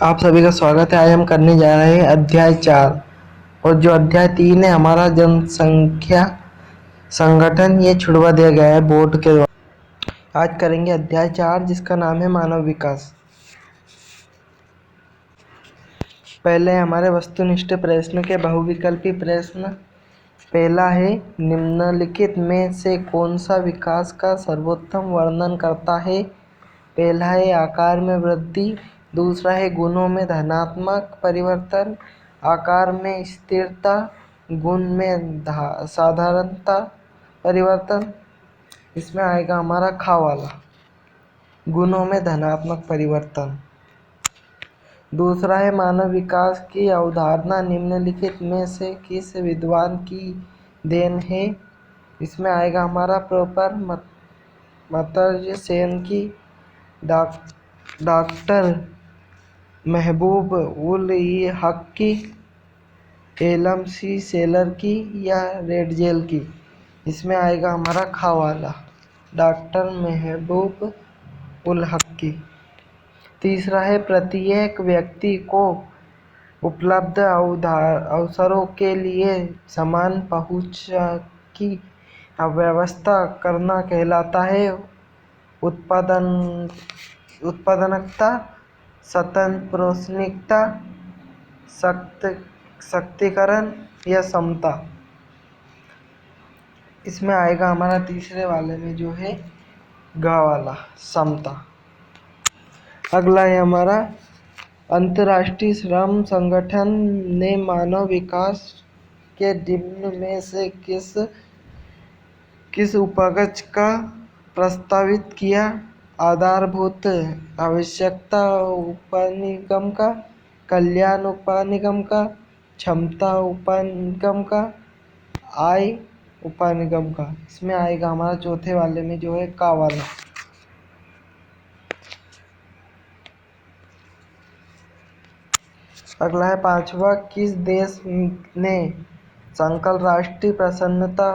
आप सभी का स्वागत है। आज हम करने जा रहे हैं अध्याय 4 और जो अध्याय 3 है हमारा जनसंख्या संगठन, ये छुड़वा दिया गया है बोर्ड के द्वारा। आज करेंगे अध्याय 4 जिसका नाम है मानव विकास। पहले हमारे वस्तुनिष्ठ प्रश्न के बहुविकल्पी प्रश्न। पहला है, निम्नलिखित में से कौन सा विकास का सर्वोत्तम वर्णन करता है? पहला है आकार में वृद्धि, दूसरा है गुणों में धनात्मक परिवर्तन, आकार में स्थिरता, गुण में साधारणता परिवर्तन। इसमें आएगा हमारा खा वाला, गुणों में धनात्मक परिवर्तन। दूसरा है मानव विकास की अवधारणा निम्नलिखित में से किस विद्वान की देन है? इसमें आएगा हमारा प्रॉपर मर्तज़ सेन की, डॉक्टर महबूब उल हक की, एलम सी सेलर की या रेडजेल की। इसमें आएगा हमारा खा वाला, डॉक्टर महबूब उल हक की। तीसरा है प्रत्येक व्यक्ति को उपलब्ध अवसरों के लिए समान पहुंच की व्यवस्था करना कहलाता है उत्पादनकता, स्वतंत्रता, सशक्तिकरण या समता। इसमें आएगा हमारा तीसरे वाले में जो है गा वाला, समता। अगला है हमारा, अंतर्राष्ट्रीय श्रम संगठन ने मानव विकास के निम्न में से किस उपगत का प्रस्तावित किया? आधारभूत आवश्यकता उपनिगम का, कल्याण उपनिगम का, क्षमता उपनिगम का, आय उपनिगम का। इसमें आएगा हमारा चौथे वाले में जो है का वाला। अगला है पांचवा, किस देश ने सकल राष्ट्रीय प्रसन्नता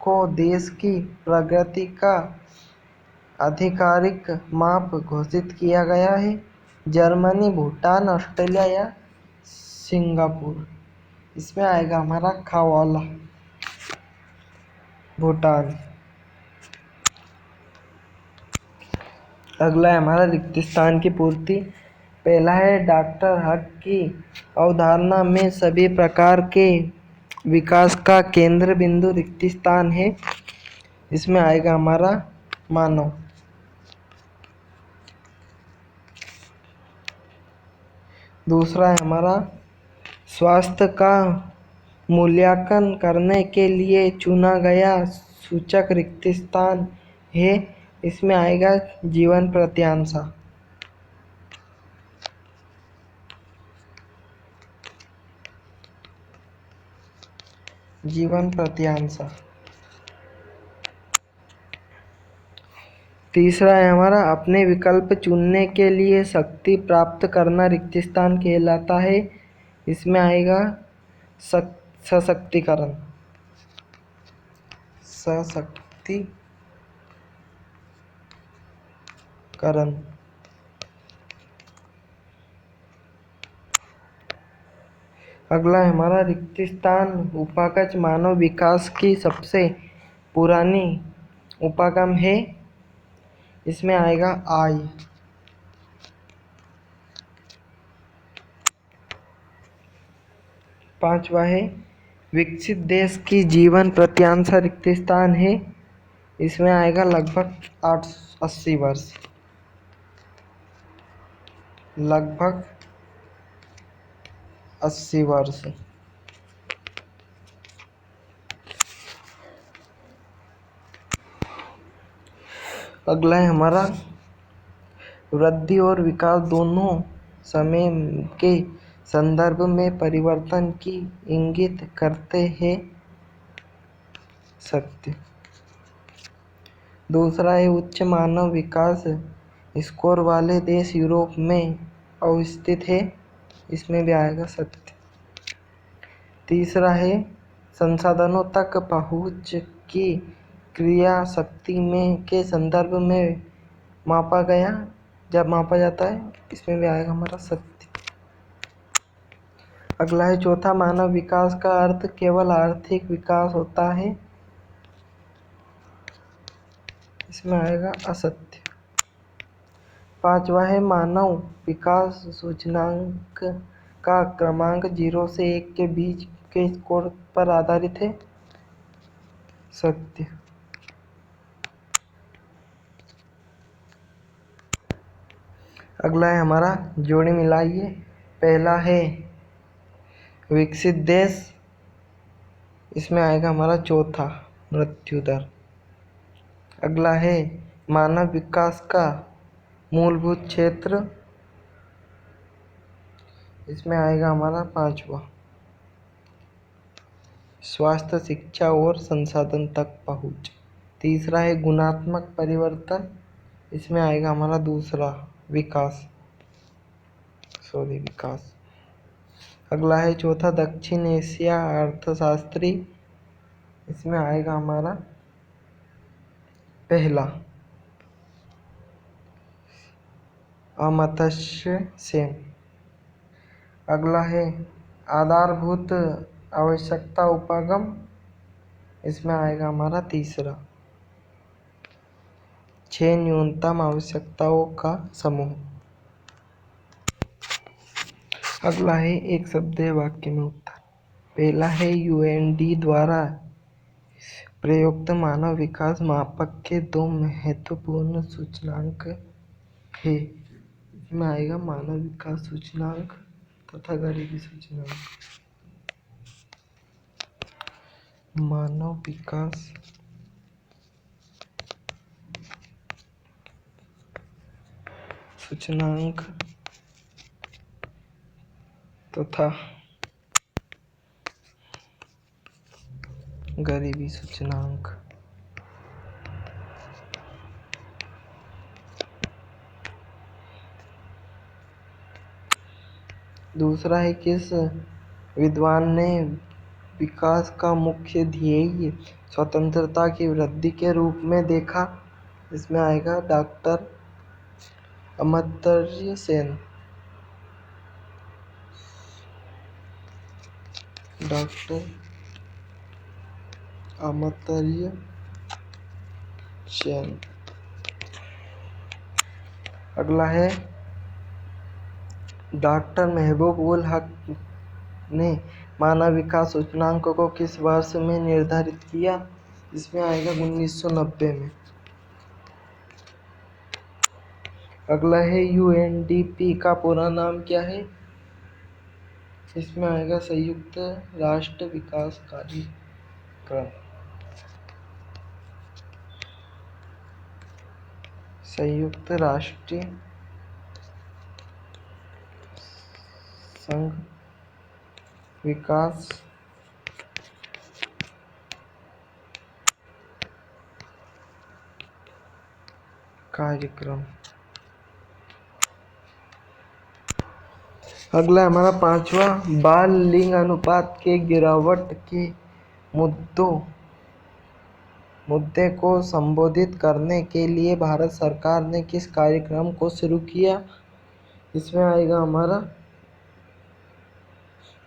को देश की प्रगति का आधिकारिक माप घोषित किया गया है? जर्मनी, भूटान, ऑस्ट्रेलिया या सिंगापुर। इसमें आएगा हमारा खा वाला, भूटान। अगला है हमारा रिक्त स्थान की पूर्ति। पहला है डॉक्टर हक की अवधारणा में सभी प्रकार के विकास का केंद्र बिंदु रिक्त स्थान है। इसमें आएगा हमारा मानव। दूसरा है हमारा, स्वास्थ्य का मूल्यांकन करने के लिए चुना गया सूचक रिक्त स्थान है। इसमें आएगा जीवन प्रत्यांशा। जीवन प्रत्यांशा। तीसरा है हमारा, अपने विकल्प चुनने के लिए शक्ति प्राप्त करना रिक्त स्थान कहलाता है। इसमें आएगा सशक्तिकरण। सशक्तिकरण। अगला है हमारा, रिक्त स्थान उपागम मानव विकास की सबसे पुरानी उपागम है। इसमें आएगा आय। पांचवा है, विकसित देश की जीवन प्रत्यांशा रिक्त स्थान है। इसमें आएगा लगभग 80 वर्ष। लगभग 80 वर्ष। अगला है हमारा, वृद्धि और विकास दोनों समय के संदर्भ में परिवर्तन की इंगित करते हैं। सत्य। दूसरा है, उच्च मानव विकास स्कोर वाले देश यूरोप में अवस्थित है। इसमें भी आएगा सत्य। तीसरा है, संसाधनों तक पहुंच की क्रिया शक्ति में के संदर्भ में मापा गया जब मापा जाता है, इसमें भी आएगा हमारा सत्य। अगला है चौथा, मानव विकास का अर्थ केवल आर्थिक विकास होता है, इसमें आएगा असत्य। पांचवा है मानव विकास सूचकांक का क्रमांक 0 से 1 के बीच के स्कोर पर आधारित है, सत्य। अगला है हमारा जोड़ी मिलाइए। पहला है विकसित देश, इसमें आएगा हमारा चौथा, मृत्यु दर। अगला है मानव विकास का मूलभूत क्षेत्र, इसमें आएगा हमारा पांचवा, स्वास्थ्य, शिक्षा और संसाधन तक पहुंच। तीसरा है गुणात्मक परिवर्तन, इसमें आएगा हमारा दूसरा, विकास। अगला है चौथा, दक्षिण एशिया अर्थशास्त्री, इसमें आएगा हमारा पहला, अमर्त्य सेन। अगला है आधारभूत आवश्यकता उपागम, इसमें आएगा हमारा तीसरा, 6 न्यूनतम आवश्यकताओं का समूह। अगला है एक शब्द वाक्य में उत्तर। पहला है यूएनडी द्वारा प्रयुक्त मानव विकास मापक के 2 महत्वपूर्ण सूचकांक है, इसमें आएगा मानव विकास सूचकांक तथा गरीबी सूचकांक। मानव विकास सूचकांक तथा गरीबी सूचकांक। दूसरा है किस विद्वान ने विकास का मुख्य ध्येय स्वतंत्रता की वृद्धि के रूप में देखा, इसमें आएगा डॉक्टर अमर्त्य सेन। डॉक्टर अमर्त्य सेन। अगला है डॉक्टर महबूब उल हक ने मानव विकास सूचकांक को किस वर्ष में निर्धारित किया, इसमें आएगा 1990 में। अगला है यूएनडीपी का पूरा नाम क्या है, इसमें आएगा संयुक्त राष्ट्र विकास कार्यक्रम। संयुक्त राष्ट्र संघ विकास कार्यक्रम। अगला हमारा पांचवा, बाल लिंग अनुपात के गिरावट के मुद्दे को संबोधित करने के लिए भारत सरकार ने किस कार्यक्रम को शुरू किया, इसमें आएगा हमारा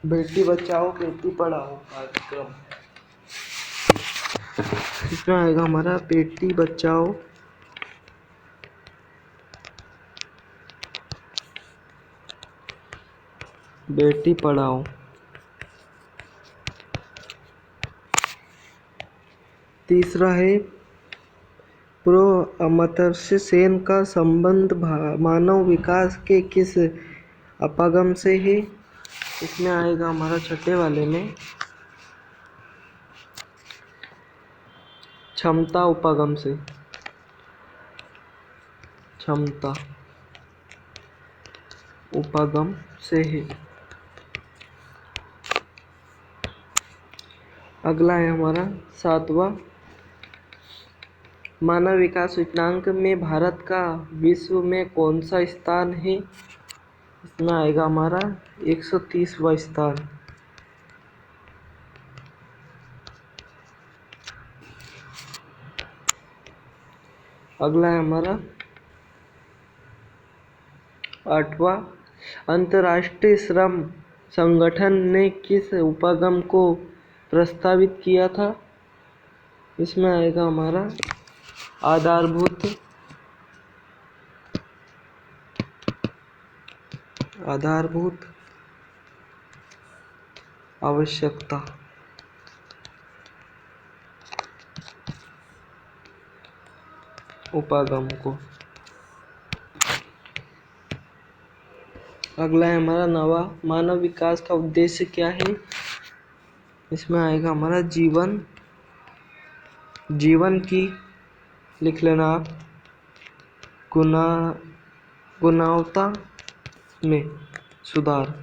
बेटी बचाओ बेटी पढ़ाओ कार्यक्रम। इसमें आएगा हमारा बेटी बचाओ बेटी पढ़ाओ। तीसरा है प्रो अमर्त्य सेन का संबंध मानव विकास के किस उपागम से है, इसमें आएगा हमारा छठे वाले में, क्षमता उपागम से। क्षमता उपागम से है। अगला है हमारा सातवां, मानव विकास सूचकांक में भारत का विश्व में कौन सा स्थान है, इसमें आएगा हमारा 130वां स्थान। अगला है हमारा 8वां, अंतर्राष्ट्रीय श्रम संगठन ने किस उपगम को प्रस्तावित किया था? इसमें आएगा हमारा आधारभूत आवश्यकता। उपागम को। अगला है हमारा 9वां, मानव विकास का उद्देश्य क्या है? इसमें आएगा हमारा जीवन की लिख लेना आप, गुणवत्ता में सुधार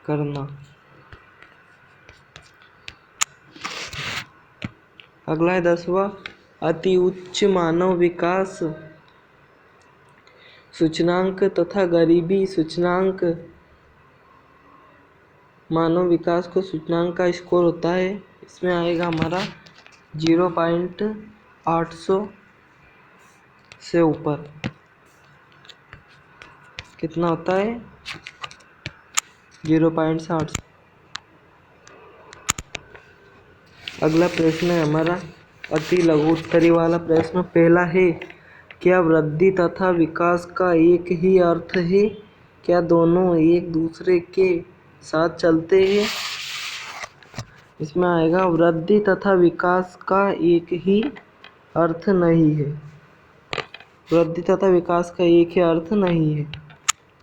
करना। अगला है 10वां, अति उच्च मानव विकास सूचकांक तथा गरीबी सूचकांक। मानव विकास को सूचकांक का स्कोर होता है, इसमें आएगा हमारा 0.800 से ऊपर। कितना होता है? 0.8। अगला प्रश्न है हमारा अति लघु उत्तरी वाला प्रश्न। पहला है, क्या वृद्धि तथा विकास का एक ही अर्थ है? क्या दोनों एक दूसरे के साथ चलते हैं? इसमें आएगा वृद्धि तथा विकास का एक ही अर्थ नहीं है। वृद्धि तथा विकास का एक ही अर्थ नहीं है,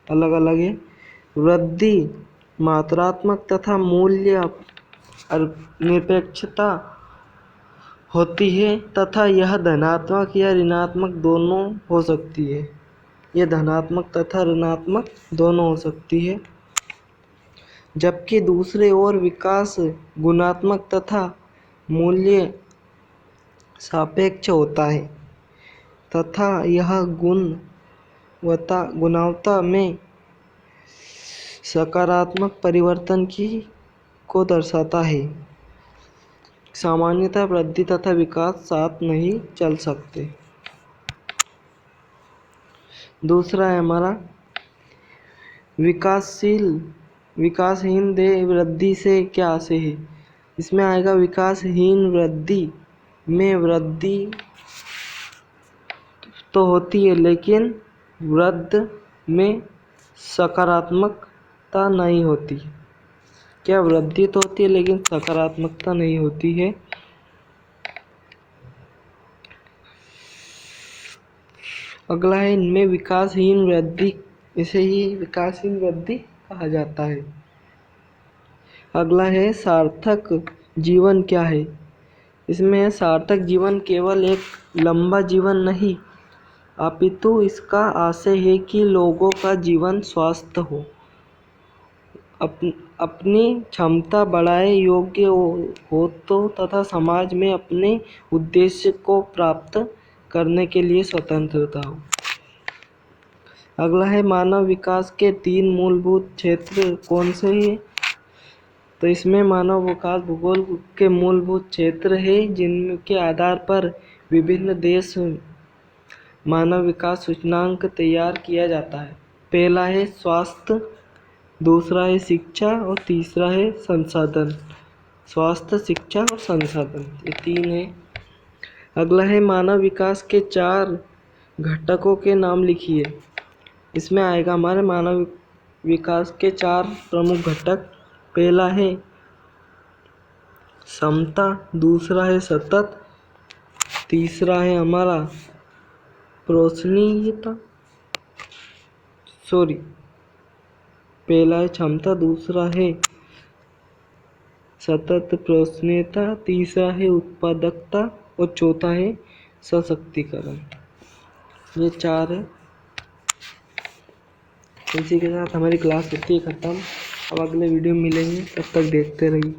अलग अलग है। वृद्धि मात्रात्मक तथा मूल्य निरपेक्षता होती है तथा यह धनात्मक या ऋणात्मक दोनों हो सकती है। यह धनात्मक तथा ऋणात्मक दोनों हो सकती है। जबकि दूसरे ओर विकास गुणात्मक तथा मूल्य सापेक्ष होता है तथा यह गुणवत्ता में सकारात्मक परिवर्तन को दर्शाता है। सामान्यतः वृद्धि तथा विकास साथ नहीं चल सकते। दूसरा है हमारा विकासहीन देह वृद्धि से क्या आशय है? इसमें आएगा विकासहीन वृद्धि में वृद्धि तो होती है लेकिन वृद्धि में सकारात्मकता नहीं होती। क्या वृद्धि तो होती है लेकिन सकारात्मकता नहीं होती है। अगला है इनमें विकासहीन वृद्धि, इसे ही विकासहीन वृद्धि कहा जाता है। अगला है सार्थक जीवन क्या है? इसमें सार्थक जीवन केवल एक लंबा जीवन नहीं, अपितु इसका आशय है कि लोगों का जीवन स्वस्थ हो, अपनी क्षमता बढ़ाए, योग्य हो तो तथा समाज में अपने उद्देश्य को प्राप्त करने के लिए स्वतंत्रता हो। अगला है मानव विकास के 3 मूलभूत क्षेत्र कौन से हैं? तो इसमें मानव विकास भूगोल के मूलभूत क्षेत्र है जिनके आधार पर विभिन्न देश मानव विकास सूचकांक तैयार किया जाता है। पहला है स्वास्थ्य, दूसरा है शिक्षा और तीसरा है संसाधन। स्वास्थ्य, शिक्षा और संसाधन, ये 3 है। अगला है मानव विकास के 4 घटकों के नाम लिखिए। इसमें आएगा हमारे मानव विकास के 4 प्रमुख घटक। पहला है समता, दूसरा है सतत, तीसरा है हमारा पहला है क्षमता, दूसरा है सतत प्रोत्साहनीयता, तीसरा है उत्पादकता और चौथा है सशक्तिकरण। ये 4 है। इसी के साथ हमारी क्लास होती है ख़त्म। अब अगले वीडियो में मिलेंगे, तब तक देखते रहिए।